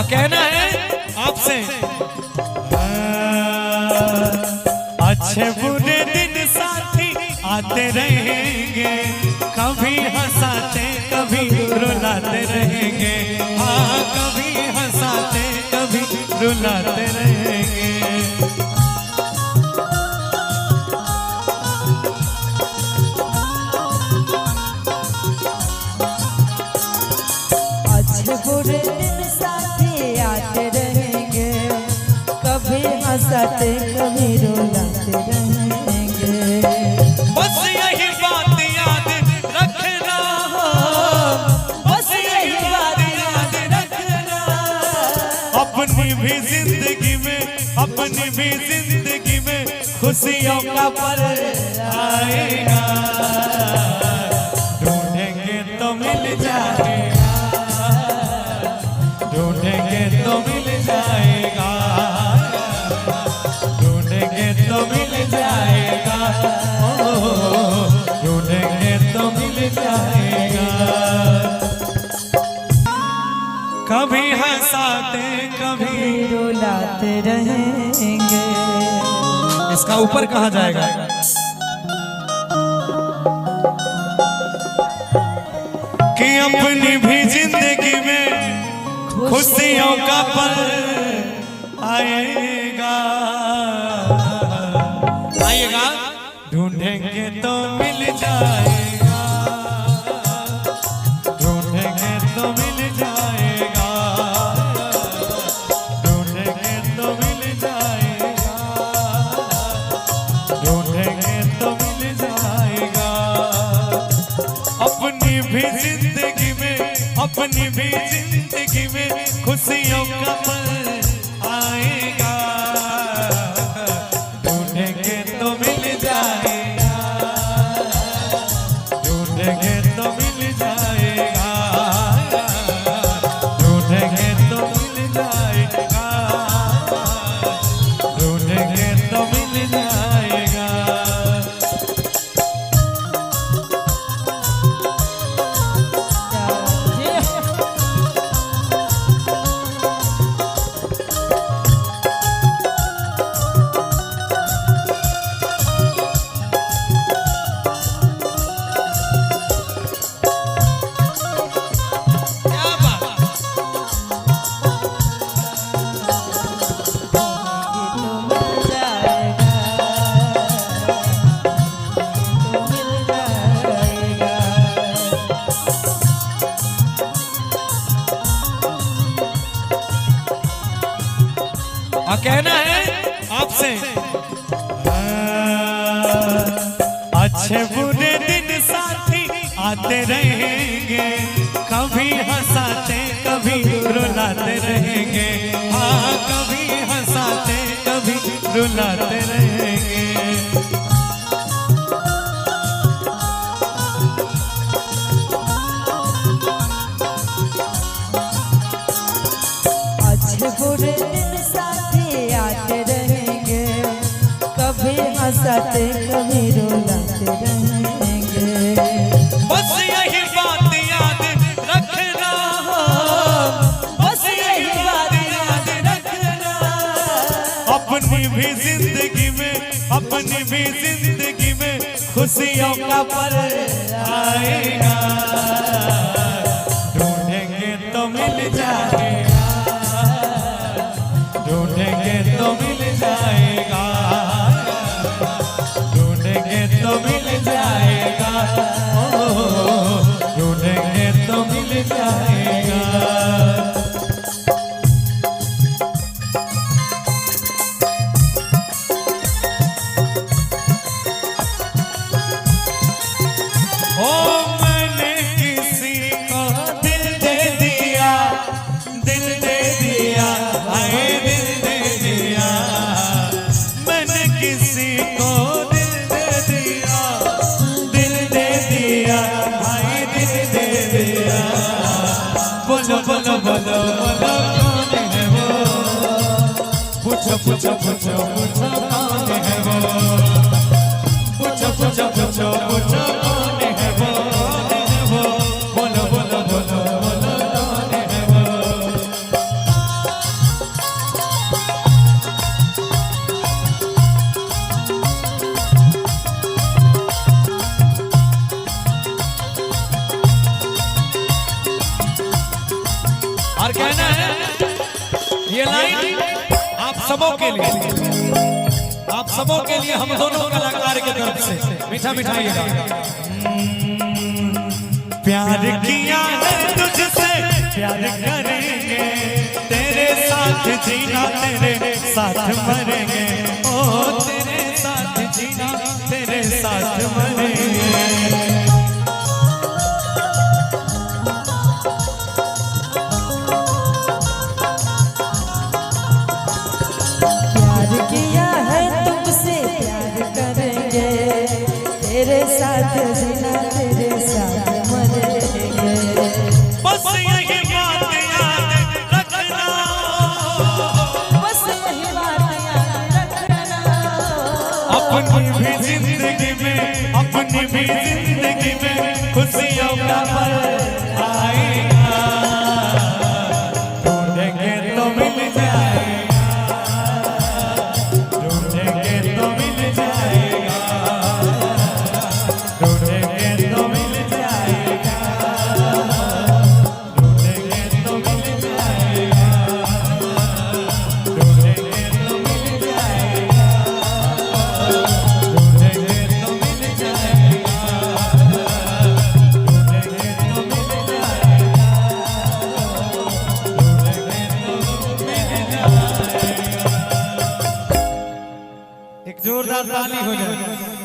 कहना है आपसे। अच्छे बुरे दिन साथी आते रहेंगे, कभी हंसाते कभी रुलाते रहेंगे। हाँ, कभी हंसाते कभी रुलाते रहेंगे। अच्छे बुरे दिन साथी आते रहेंगे, कभी हंसाते कभी रुलाते रहेंगे। बस यही बात याद रखना, बस यही बात याद रखना। अपनी भी जिंदगी में, अपनी भी जिंदगी में खुशियों का पल आएगा। ढूंढेंगे तो मिल जाएगा, ढूंढेंगे तो मिल जाएगा, ढूंढेंगे तो मिल जाएगा, ढूंढेंगे तो मिल जाएगा। कभी हंसाते कभी रुलाते रहेंगे। इसका ऊपर कहा जाएगा। कि अपनी भी जिंदगी में खुशियों का पल आएगा, आएगा। ढूंढेंगे तो मिल जाएगा, ढूंढेंगे तो मिल जाएगा, ढूंढेंगे तो मिल जाएगा, ढूंढेंगे तो मिल जाएगा। अपनी भी जिंदगी में, अपनी भी जिंदगी में खुशियों का पल आएगा। ढूंढेंगे तो मिल जाएगा, ढूंढेंगे तो मिल जाएगा, ढूंढेंगे तो मिल जाएगा, ढूंढेंगे तो मिल जाएगा। कहना है आपसे। अच्छे बुरे दिन साथी आते रहेंगे, कभी हंसाते कभी रुलाते रहेंगे। हाँ, कभी हंसाते कभी रुलाते रहेंगे। अच्छे बुरे दिन साथी आते रहेंगे, कभी हंसाते कभी रुलाते रहेंगे। बस यही बात याद रखना, बस यही बात याद रखना। अपनी भी जिंदगी में, अपनी भी जिंदगी में खुशियों का पल आएगा। ढूंढेंगे तो मिल जाएगा, ढूंढेंगे तो मिल जाएगा, ढूंढेंगे तो मिल जाएगा, ढूंढेंगे तो मिल जाएगा। ओ मैंने किसी को दिल दे दिया, दिल दे दिया, हाय दिल दे दिया। मैंने किसी को दिल दे दिया, दिल दे दिया, हाय दिल दे दिया। बोलो बोलो बोलो बोलो कौन है वो, पूछो पूछो पूछो पूछो कौन है वो, पूछो पूछो पूछो पूछो कौन है वो, बोलो बोलो बोलो बोलो कौन है वो। और कहना है ये लाइन आप सबों के लिए, आप सबों के लिए, हम दोनों कलाकार के तरफ से मीठा मिठाइएगा। प्यार किया है तुझसे, प्यार करेंगे, तेरे साथ जीना, तेरे साथ मरेंगे, ओ तेरे साथ जीना, तेरे साथ मरेंगे। प्यार किया है तुमसे, प्यार करेंगे, तेरे साथ जीना, तेरे साथ मरेंगे। बस यही बात याद रखना, बस यही बात याद रखना। अपनी भी जिंदगी